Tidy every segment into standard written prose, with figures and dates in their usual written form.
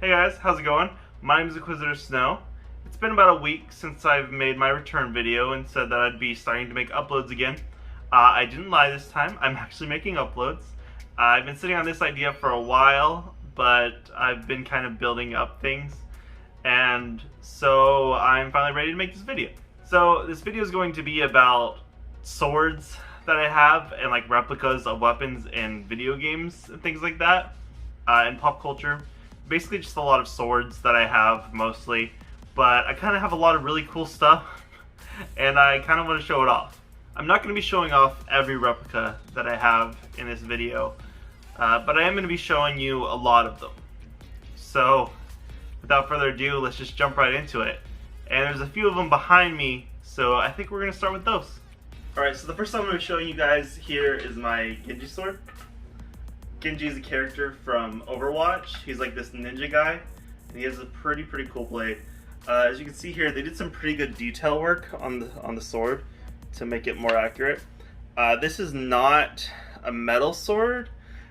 Hey guys, how's it going? My name is Inquisitor Snow. It's been about a week since I've made my return video and said that I'd be starting to make uploads again. I didn't lie this time, I'm actually making uploads. I've been sitting on this idea for a while, but I've been kind of building up things, and so I'm finally ready to make this video. So this video is going to be about swords that I have and like replicas of weapons in video games and things like that, in pop culture. Basically just a lot of swords that I have mostly, but I kind of have a lot of really cool stuff and I kind of want to show it off. I'm not going to be showing off every replica that I have in this video, but I am going to be showing you a lot of them. So without further ado, let's just jump right into it. And there's a few of them behind me, so I think we're going to start with those. Alright, so the first time I'm going to be showing you guys here is my Genji Sword. Genji is a character from Overwatch. He's like this ninja guy, and he has a pretty cool blade. As you can see here, they did some pretty good detail work on the sword to make it more accurate. This is not a metal sword.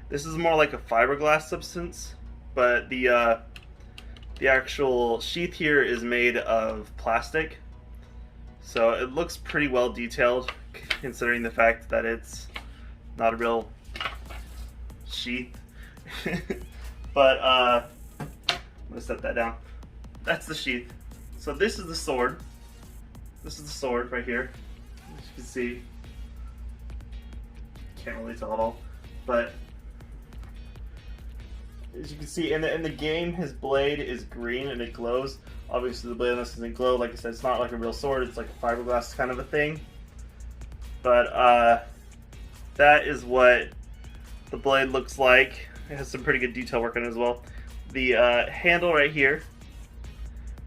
This is more like a fiberglass substance, but the actual sheath here is made of plastic, so it looks pretty well detailed considering the fact that it's not a real sheath. But I'm gonna set that down. That's the sheath. So this is the sword. This is the sword right here. As you can see, can't really tell at all, but as you can see in the game, his blade is green and it glows. Obviously the blade on this doesn't glow. Like I said, it's not like a real sword, it's like a fiberglass kind of a thing. But that is what the blade looks like. It has some pretty good detail work on it as well. The handle right here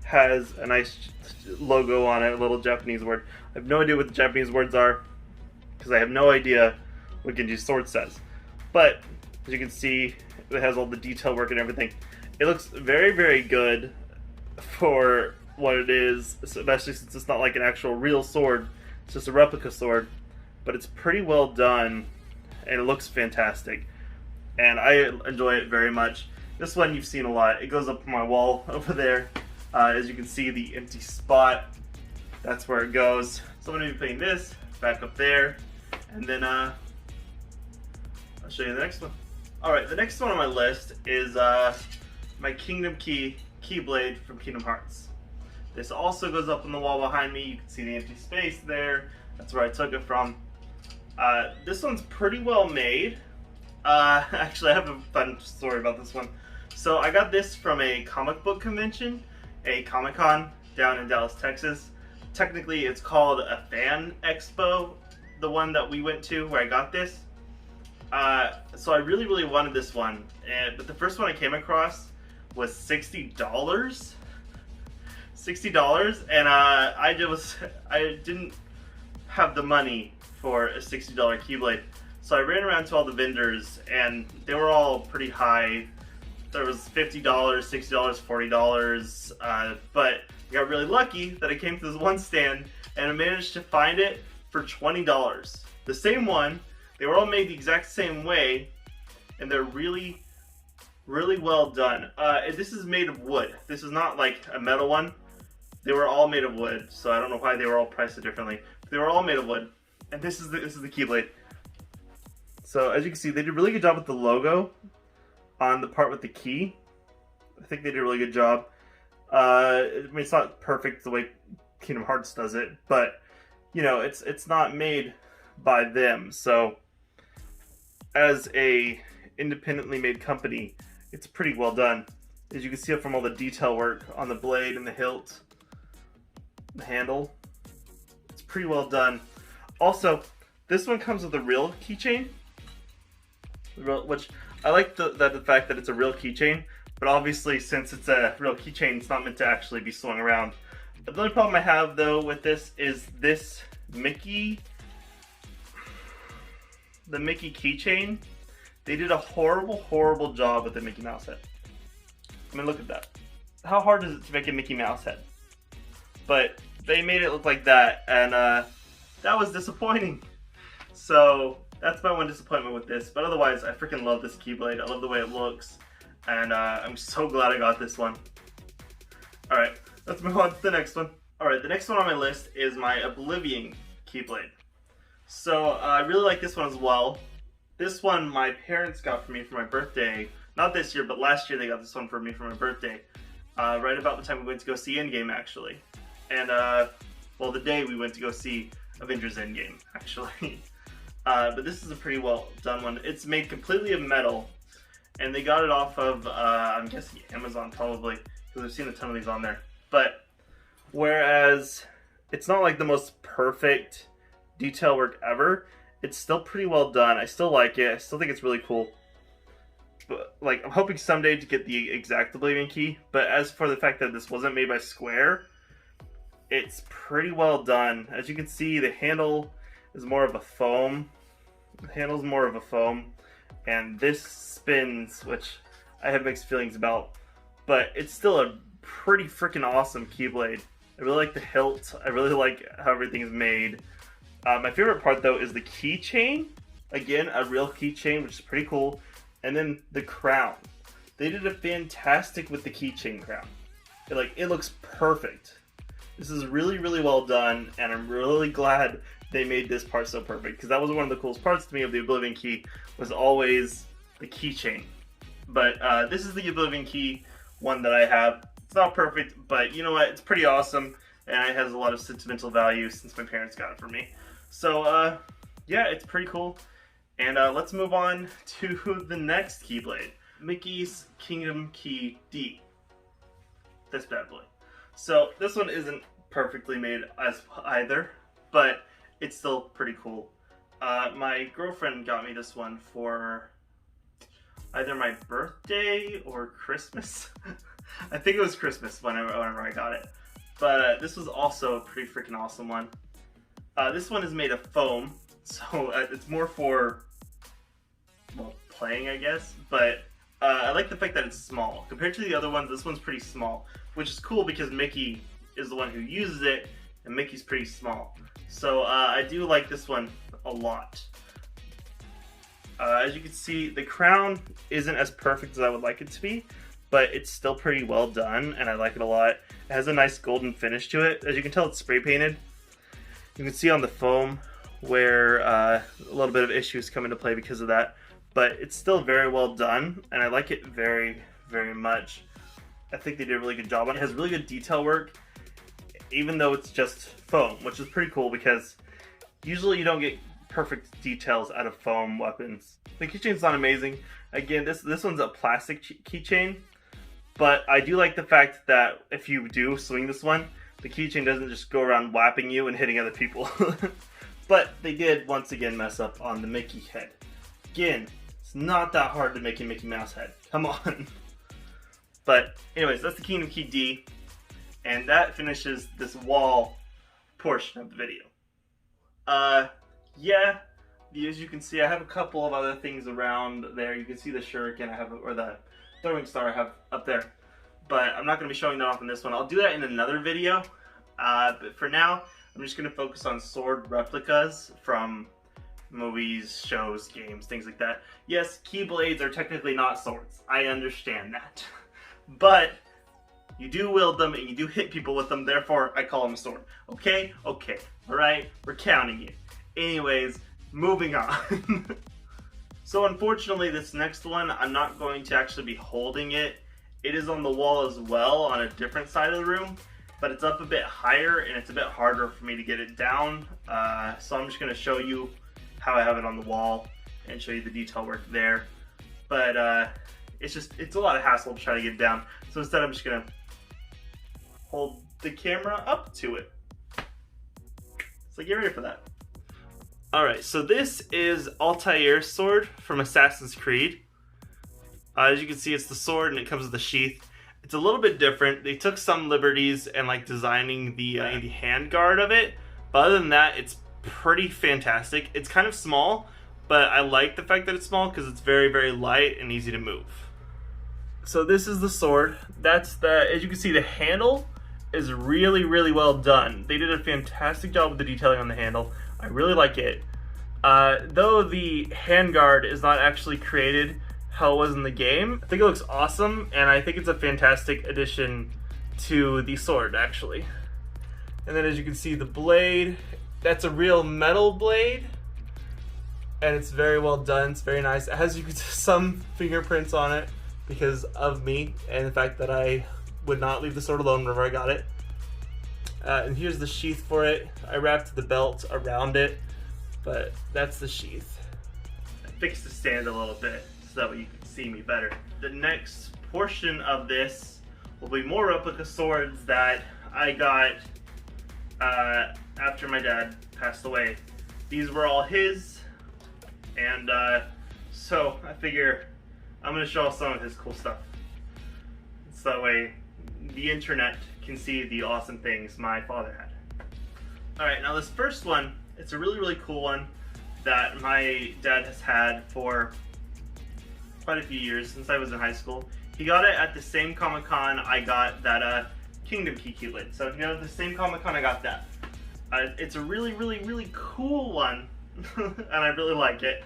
has a nice logo on it, a little Japanese word. I have no idea what the Japanese words are because I have no idea what Genji's sword says. But as you can see, it has all the detail work and everything. It looks very good for what it is, especially since it's not like an actual real sword. It's just a replica sword, but it's pretty well done and it looks fantastic, and I enjoy it very much. This one you've seen a lot. It goes up on my wall over there. As you can see, the empty spot, that's where it goes. So I'm going to be putting this back up there, and then I'll show you the next one. Alright, the next one on my list is my Kingdom Key Keyblade from Kingdom Hearts. This also goes up on the wall behind me. You can see the empty space there. That's where I took it from. This one's pretty well made. Actually, I have a fun story about this one. So I got this from a comic book convention, a Comic-Con down in Dallas, Texas. Technically, it's called a fan expo, the one that we went to where I got this. So I really wanted this one, but the first one I came across was $60. $60, and I didn't have the money for a $60 Keyblade. So I ran around to all the vendors and they were all pretty high. There was $50, $60, $40, but I got really lucky that I came to this one stand and I managed to find it for $20. The same one, they were all made the exact same way, and they're really well done. This is made of wood. This is not like a metal one. They were all made of wood, so I don't know why they were all priced differently. They were all made of wood. And this is the Keyblade. So as you can see, they did a really good job with the logo on the part with the key. I think they did a really good job. I mean, it's not perfect the way Kingdom Hearts does it, but you know, it's not made by them. So as a independently made company, it's pretty well done. As you can see from all the detail work on the blade and the hilt, the handle, it's pretty well done. Also, this one comes with a real keychain, which I like the fact that it's a real keychain, but obviously since it's a real keychain, it's not meant to actually be swung around. The only problem I have though with this is this Mickey keychain. They did a horrible job with the Mickey Mouse head. I mean, look at that. How hard is it to make a Mickey Mouse head? But they made it look like that, and that was disappointing. So that's my one disappointment with this, but otherwise I freaking love this Keyblade. I love the way it looks. and I'm so glad I got this one. Alright, let's move on to the next one. Alright, the next one on my list is my Oblivion Keyblade. So I really like this one as well. This one my parents got for me for my birthday. Not this year, but last year they got this one for me for my birthday. Right about the time we went to go see Endgame, actually. And, well, the day we went to go see Avengers Endgame, actually. But this is a pretty well done one. It's made completely of metal, and they got it off of, I'm guessing Amazon probably, because I've seen a ton of these on there. But, whereas it's not like the most perfect detail work ever, it's still pretty well done. I still like it. I still think it's really cool. But, like, I'm hoping someday to get the exact Oblivion Key. But as for the fact that this wasn't made by Square, it's pretty well done. As you can see, the handle is more of a foam. The handle's more of a foam. And this spins, which I have mixed feelings about. But it's still a pretty freaking awesome Keyblade. I really like the hilt. I really like how everything is made. My favorite part, though, is the keychain. Again, a real keychain, which is pretty cool. And then the crown. They did a fantastic with the keychain crown. It looks perfect. This is really, really well done, and I'm really glad they made this part so perfect, because that was one of the coolest parts to me of the Oblivion Key, was always the keychain. But this is the Oblivion Key one that I have. It's not perfect, but you know what? It's pretty awesome, and it has a lot of sentimental value since my parents got it for me. So, yeah, it's pretty cool. And let's move on to the next Keyblade. Mickey's Kingdom Key D. This bad boy. So this one isn't perfectly made as either, but it's still pretty cool. My girlfriend got me this one for either my birthday or Christmas. I think it was Christmas whenever I got it. But this was also a pretty freaking awesome one. This one is made of foam, so it's more for, well, playing, I guess. But I like the fact that it's small. Compared to the other ones, this one's pretty small, which is cool because Mickey is the one who uses it, and Mickey's pretty small. So I do like this one a lot. As you can see, the crown isn't as perfect as I would like it to be, but it's still pretty well done, and I like it a lot. It has a nice golden finish to it. As you can tell, it's spray painted. You can see on the foam where a little bit of issues come into play because of that, but it's still very well done, and I like it very, very much. I think they did a really good job on it. It has really good detail work, even though it's just foam, which is pretty cool because usually you don't get perfect details out of foam weapons. The keychain's not amazing. Again, this one's a plastic keychain, but I do like the fact that if you do swing this one, the keychain doesn't just go around whapping you and hitting other people. But they did, once again, mess up on the Mickey head. Again, it's not that hard to make a Mickey Mouse head. Come on. But anyways, that's the Kingdom Key D. And that finishes this wall portion of the video. Yeah, as you can see, I have a couple of other things around there. You can see the shuriken I have, or the throwing star I have up there. But I'm not going to be showing that off in this one. I'll do that in another video. But for now, I'm just going to focus on sword replicas from movies, shows, games, things like that. Yes, Keyblades are technically not swords. I understand that. But you do wield them and you do hit people with them, therefore I call them a sword. Okay? Okay. Alright? We're counting it. Anyways, moving on. So unfortunately, this next one, I'm not going to actually be holding it. It is on the wall as well, on a different side of the room, but it's up a bit higher and it's a bit harder for me to get it down. So I'm just going to show you how I have it on the wall and show you the detail work there. But it's a lot of hassle to try to get it down. So instead I'm just going to hold the camera up to it. So get ready for that. Alright, so this is Altair's sword from Assassin's Creed. As you can see, it's the sword and it comes with a sheath. It's a little bit different. They took some liberties and like designing the hand guard of it. But other than that, it's pretty fantastic. It's kind of small, but I like the fact that it's small because it's very, very light and easy to move. So this is the sword. As you can see, the handle is really, really well done. They did a fantastic job with the detailing on the handle. I really like it. Though the handguard is not actually created how it was in the game. I think it looks awesome, and I think it's a fantastic addition to the sword, actually. And then as you can see, the blade, that's a real metal blade, and it's very well done. It's very nice. It has some fingerprints on it because of me and the fact that I would not leave the sword alone whenever I got it. And here's the sheath for it. I wrapped the belt around it, but that's the sheath. I fixed the stand a little bit so that way you can see me better. The next portion of this will be more replica swords that I got after my dad passed away. These were all his, and so I figure I'm going to show off some of his cool stuff. So that way the internet can see the awesome things my father had. Alright, now this first one, it's a really, really cool one that my dad has had for quite a few years, since I was in high school. He got it at the same Comic-Con I got that Kingdom Key Keyblade. So if you know the same Comic-Con I got that. It's a really, really, really cool one, and I really like it.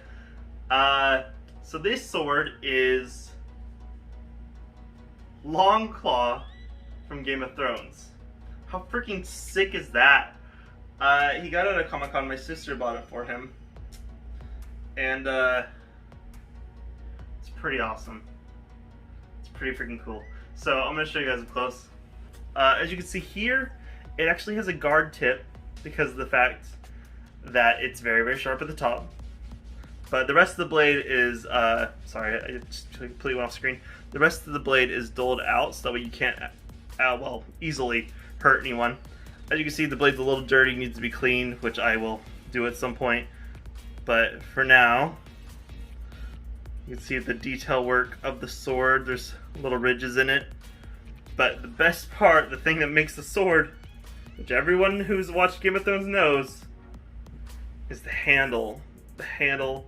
So this sword is Longclaw from Game of Thrones. How freaking sick is that? He got it at a Comic-Con. My sister bought it for him, and it's pretty awesome. It's pretty freaking cool. So I'm gonna show you guys up close. As you can see here, it actually has a guard tip because of the fact that it's very, very sharp at the top. But the rest of the blade is, sorry, I just completely went off screen. The rest of the blade is doled out so that way you can't, well, easily hurt anyone. As you can see, the blade's a little dirty, needs to be cleaned, which I will do at some point. But for now, you can see the detail work of the sword. There's little ridges in it. But the best part, the thing that makes the sword, which everyone who's watched Game of Thrones knows, is the handle. The handle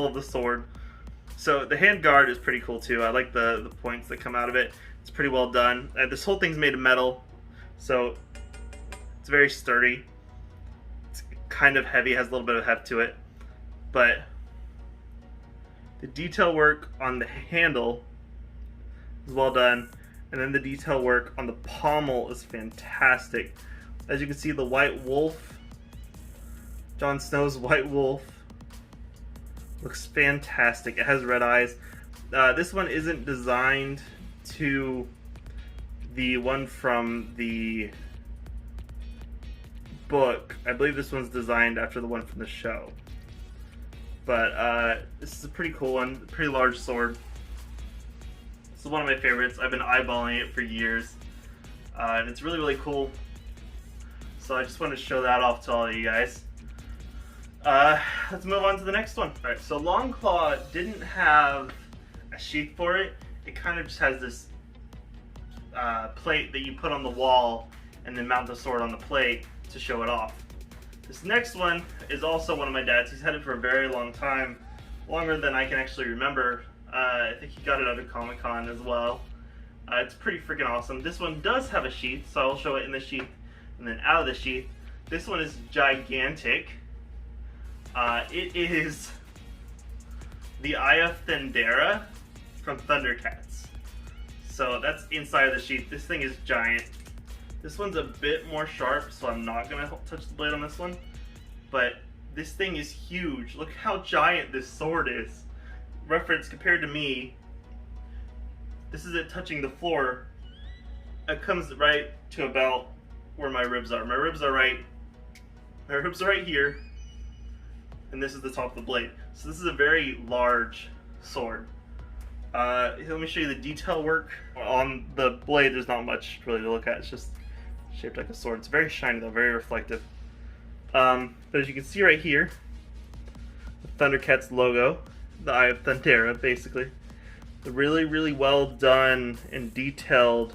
of the sword. So the hand guard is pretty cool too. I like the points that come out of it. It's pretty well done. This whole thing's made of metal, so it's very sturdy. It's kind of heavy, has a little bit of heft to it, but the detail work on the handle is well done, and then the detail work on the pommel is fantastic. As you can see, the white wolf, Jon Snow's white wolf, looks fantastic. It has red eyes. This one isn't designed to the one from the book. I believe this one's designed after the one from the show. But this is a pretty cool one, pretty large sword. This is one of my favorites. I've been eyeballing it for years. And it's really, really cool. So I just wanted to show that off to all of you guys. Let's move on to the next one. Alright, so Longclaw didn't have a sheath for it. It kind of just has this plate that you put on the wall and then mount the sword on the plate to show it off. This next one is also one of my dad's. He's had it for a very long time, longer than I can actually remember. I think he got it at a Comic-Con as well. It's pretty freaking awesome. This one does have a sheath, so I'll show it in the sheath and then out of the sheath. This one is gigantic. It is the Eye of Thundera from Thundercats. So that's inside of the sheath. This thing is giant. This one's a bit more sharp, so I'm not going to touch the blade on this one. But this thing is huge. Look how giant this sword is. Reference compared to me, this is it touching the floor. It comes right to about where my ribs are. My ribs are right here. And this is the top of the blade. So this is a very large sword. Let me show you the detail work. On the blade, there's not much really to look at. It's just shaped like a sword. It's very shiny though, very reflective. But as you can see right here, the Thundercats logo, the Eye of Thundera, basically. The really, really well done and detailed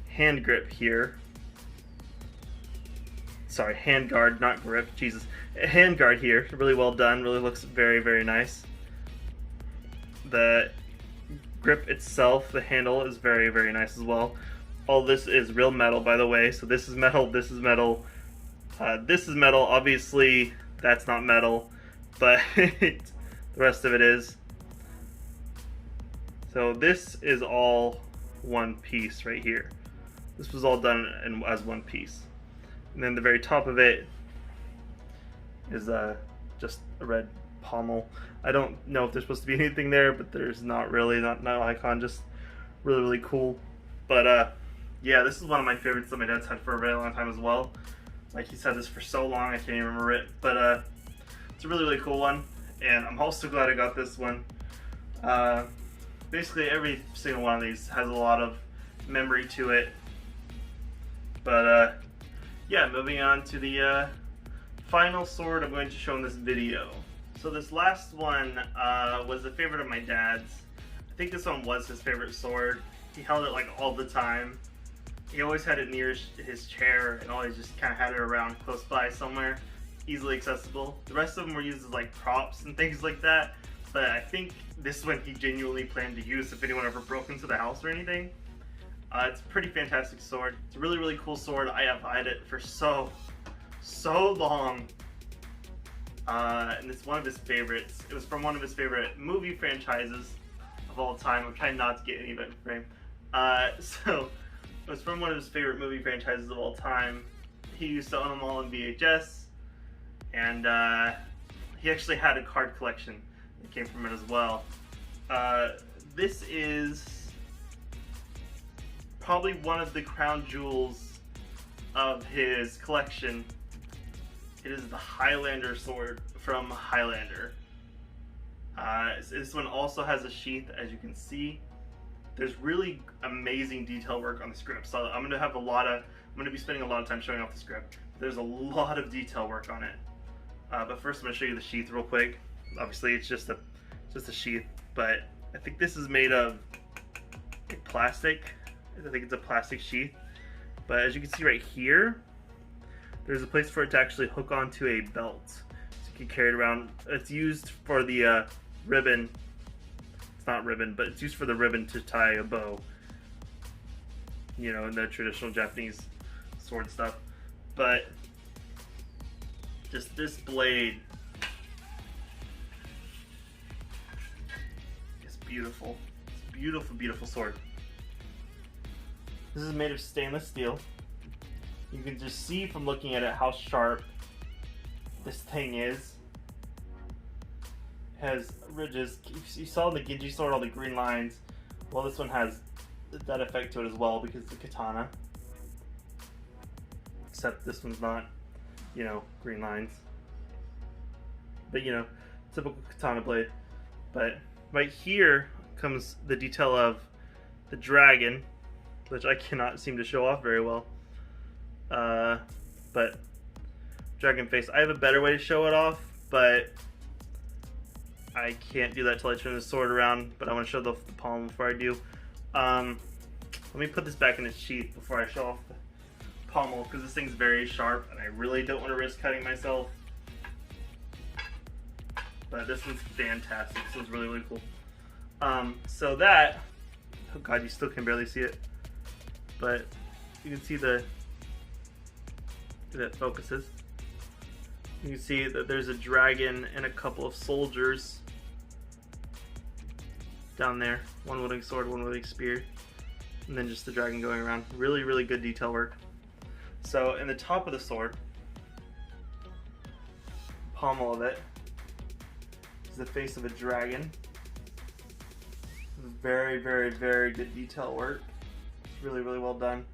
hand grip here. Sorry, hand guard, not grip, Jesus. Hand guard here, really well done, really looks very, very nice. The grip itself, the handle, is very, very nice as well. All this is real metal, by the way, so this is metal, this is metal, this is metal. Obviously, that's not metal, but the rest of it is. So this is all one piece right here. This was all done as one piece. And then the very top of it is just a red pommel. I don't know if there's supposed to be anything there, but there's not really, not no icon, just really cool. But yeah, this is one of my favorites that my dad's had for a very long time as well. Like, he's had this for so long, I can't even remember it. But it's a really cool one, and I'm also glad I got this one. Basically every single one of these has a lot of memory to it. But yeah, moving on to the final sword I'm going to show in this video. So this last one was a favorite of my dad's. I think this one was his favorite sword. He held it like all the time. He always had it near his chair and always just kind of had it around close by somewhere, easily accessible. The rest of them were used as like props and things like that, but I think this one he genuinely planned to use if anyone ever broke into the house or anything. It's a pretty fantastic sword. It's a really cool sword. I have had it for so long. And it's one of his favorites. It was from one of his favorite movie franchises of all time. I'm trying not to get any of it in frame. So it was from one of his favorite movie franchises of all time. He used to own them all in VHS, and he actually had a card collection that came from it as well. This is probably one of the crown jewels of his collection. It is the Highlander sword from Highlander. This one also has a sheath, as you can see. There's really amazing detail work on the script, so I'm gonna be spending a lot of time showing off the script. There's a lot of detail work on it. But first, I'm gonna show you the sheath real quick. Obviously, it's just a sheath, but I think this is made of plastic. I think it's a plastic sheath. But as you can see right here, there's a place for it to actually hook onto a belt, so you can carry it around. It's used for the ribbon. It's not ribbon, but it's used for the ribbon to tie a bow. You know, in the traditional Japanese sword stuff. But just this blade is beautiful. It's a beautiful sword. This is made of stainless steel. You can just see from looking at it how sharp this thing is. It has ridges. You saw in the Genji Sword all the green lines. Well, this one has that effect to it as well because it's a katana. Except this one's not, you know, green lines. But, you know, typical katana blade. But right here comes the detail of the dragon, which I cannot seem to show off very well. But dragon face. I have a better way to show it off, but I can't do that till I turn the sword around. But I want to show the palm before I do. Let me put this back in its sheath before I show off the pommel, because this thing's very sharp and I really don't want to risk cutting myself. But this one's fantastic. This one's really cool. So that, oh god, you still can barely see it, but you can see that focuses. You can see that there's a dragon and a couple of soldiers down there. One wielding sword, one wielding spear, and then just the dragon going around. Really good detail work. So in the top of the sword, pommel of it, is the face of a dragon. Very good detail work. It's really well done.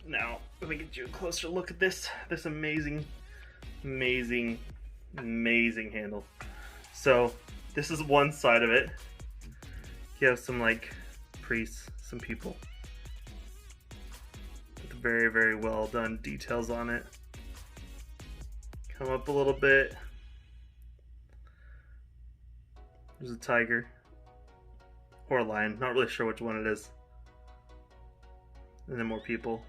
Now let me get you a closer look at this amazing handle. So this is one side of it. You have some like priests, some people with very well done details on it. Come up a little bit. There's a tiger or a lion, not really sure which one it is. And then more people.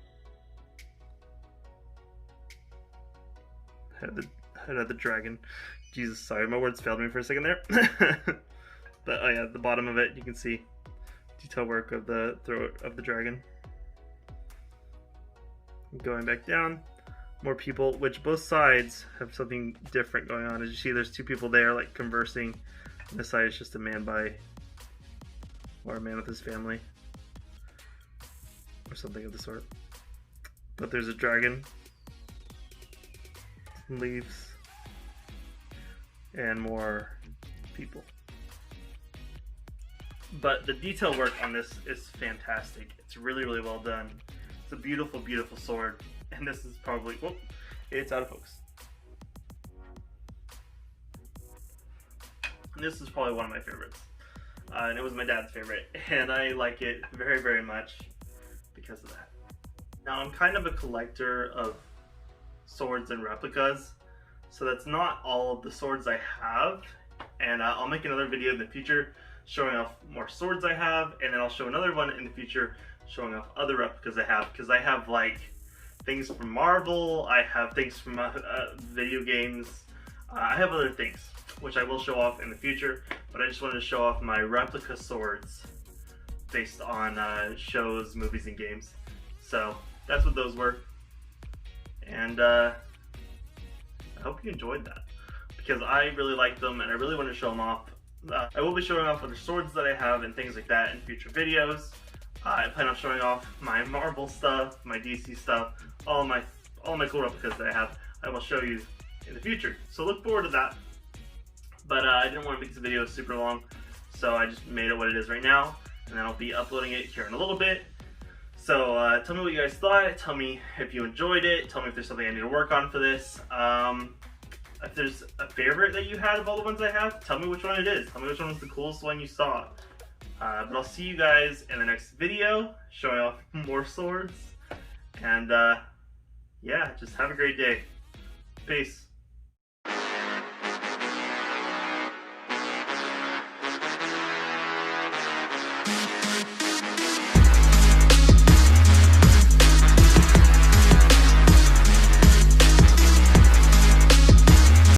Head of the dragon. Jesus, sorry, my words failed me for a second there. But oh yeah, at the bottom of it you can see detail work of the throat of the dragon. Going back down, more people, which both sides have something different going on. As you see, there's two people there like conversing. And this side is just a man or a man with his family or something of the sort. But there's a dragon, some leaves, and more people. But the detail work on this is fantastic. It's really, really well done. It's a beautiful, beautiful sword. And this is probably, whoop, it's out of focus. This is probably one of my favorites. And it was my dad's favorite. And I like it very, very much because of that. Now, I'm kind of a collector of swords and replicas. So that's not all of the swords I have. And I'll make another video in the future showing off more swords I have. And then I'll show another one in the future showing off other replicas I have. Because I have like things from Marvel, I have things from video games, I have other things, which I will show off in the future, but I just wanted to show off my replica swords based on shows, movies, and games. So that's what those were, and I hope you enjoyed that, because I really like them and I really want to show them off. I will be showing off other swords that I have and things like that in future videos. I plan on showing off my Marvel stuff, my DC stuff, all my cool replicas that I have. I will show you in the future, so look forward to that. But I didn't want to make this video super long, so I just made it what it is right now, and then I'll be uploading it here in a little bit. So tell me what you guys thought. Tell me if you enjoyed it. Tell me if there's something I need to work on for this. If there's a favorite that you had of all the ones I have, tell me which one it is. Tell me which one was the coolest one you saw. But I'll see you guys in the next video, showing off more swords. And yeah, just have a great day. Peace.